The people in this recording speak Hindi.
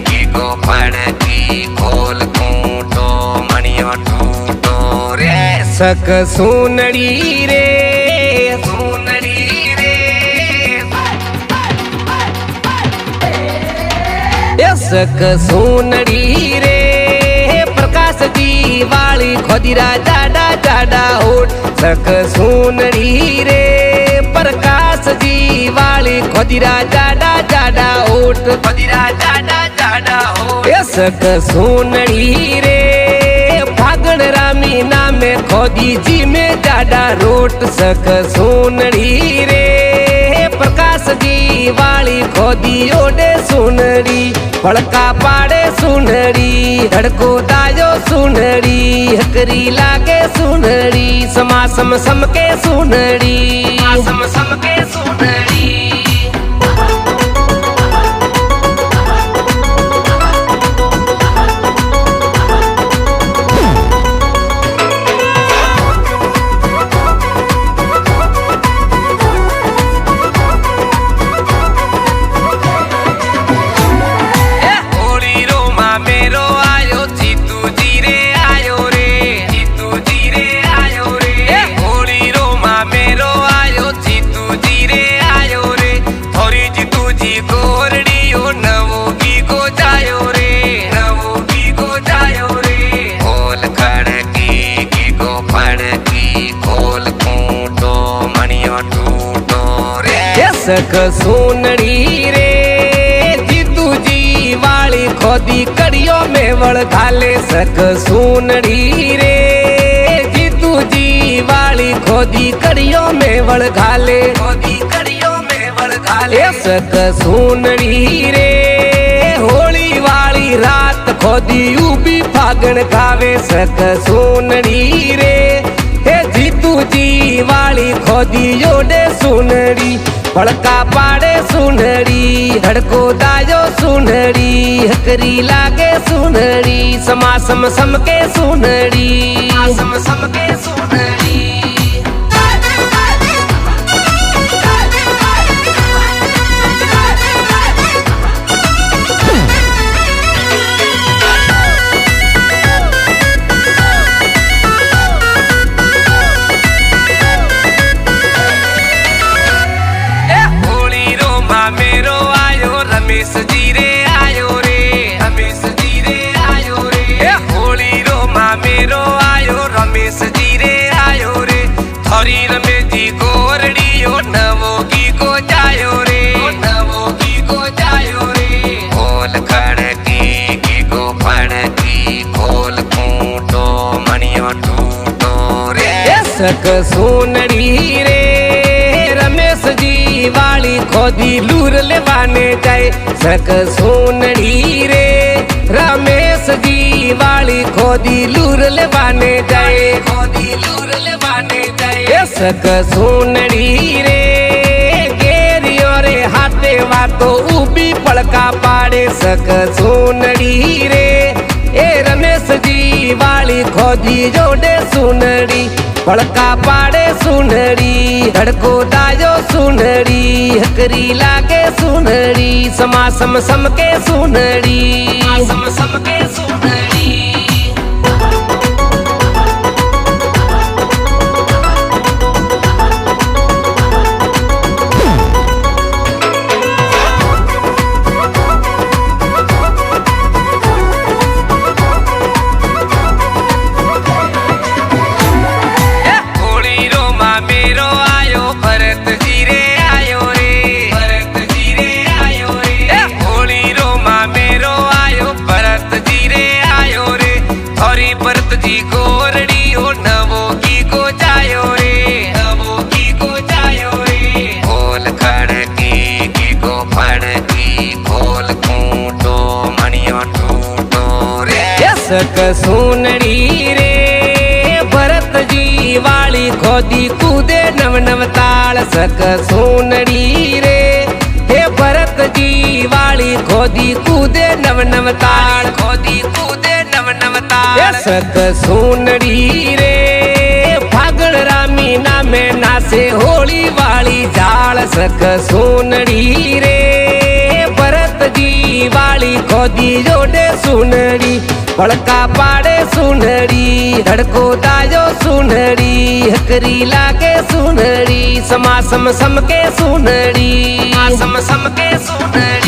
की को फड़की खोल कूटो मणियो टूटो रे सक सोनड़ी रे सोनड़ी रे सक सोनड़ी रे प्रकाश जी वाली खोदीरा जाडा जाडा होठ सक सोनड़ी रे प्रकाश जी वाली खोदीरा जाडा जाडा होठ खोदीरा जाडा जाडा होठ सक सोनड़ी रे फागण रामी नामे खोदी जी में जाडा रोट सक सोनड़ी रे प्रकाश जी वाली खोदी ओडे सुनड़ी फड़का पाड़े सुनड़ी धड़को दायो सुनड़ी हकरी लागे सुनड़ी समा सम सम के सुनड़ी सम सम के सुनड़ी सक सोनड़ी रे जीतू जी वाली खोदी कड़ियों में वड़ घाले सक सोनड़ी रे जीतू जी वाली खोदी कड़ियों में वड़ घाले खोदी कड़ियों में वड़ घाले सक सोनड़ी रे होली वाली रात खोदी यूबी फागण खावे सक सोनड़ी रे हे जीतू जी वाली खोदी जोडे सुनड़ी फड़का पाड़े सुनड़ी धड़को दायो सुनड़ी हकरी लागे सुनड़ी समा सम सम के सुनड़ी सम सम के सुनड़ी रमेश जी रे आयो रे रमेश जी रे आयो रे होली रो माँ मेरो आयो रमेश जी रे आयो रे थोरी रमेश जी गोरड़ी ओ नवोगी को जायो रे नवोगी को जायो रे खोल खड़की की को फड़की खोल कूटो मणियो टूटो रे सक सोनड़ी रे रमेश जी वाली खोदी लूर लेवाने जाए सक सोनड़ी रे रमेश जी वाली खोदी लूर लेवाने जाए खोदी लूर लेवाने जाए सक सोनड़ी रे गेरियो रे हाथे वातो उबी पड़का पाड़े सक सोनड़ी रे ए रमेश जी वाली खोदी जोडे सुनड़ी फड़का पाड़े सुनड़ी धड़को दायो सुनड़ी हकरी लागे सुनड़ी समा सम सम के सुनड़ी सम सम के सुनड़ी भरत जी गोरड़ी हो नवोगी को जायो रे नवोगी को जायो रे खोल खड़की की को फड़की खोल कूटो मणियो टूटो रे सक सोनड़ी रे भरत जी वाली खोदी कूदे नव नव ताल सक सोनड़ी रे हे भरत जी वाली खोदी कूदे नव नव ताल खोदी कूदे नव नव ताल सक सोनड़ी रे फागण रामी नामे नासे होली वाली झाल सक सोनड़ी रे भरत जी वाली गोदी जोड़े सुनड़ी पड़का पाड़े सुनड़ी धड़को दायो सुनड़ी हकरी लागे सुनड़ी समा सम के सुनड़ी सम के सुनड़ी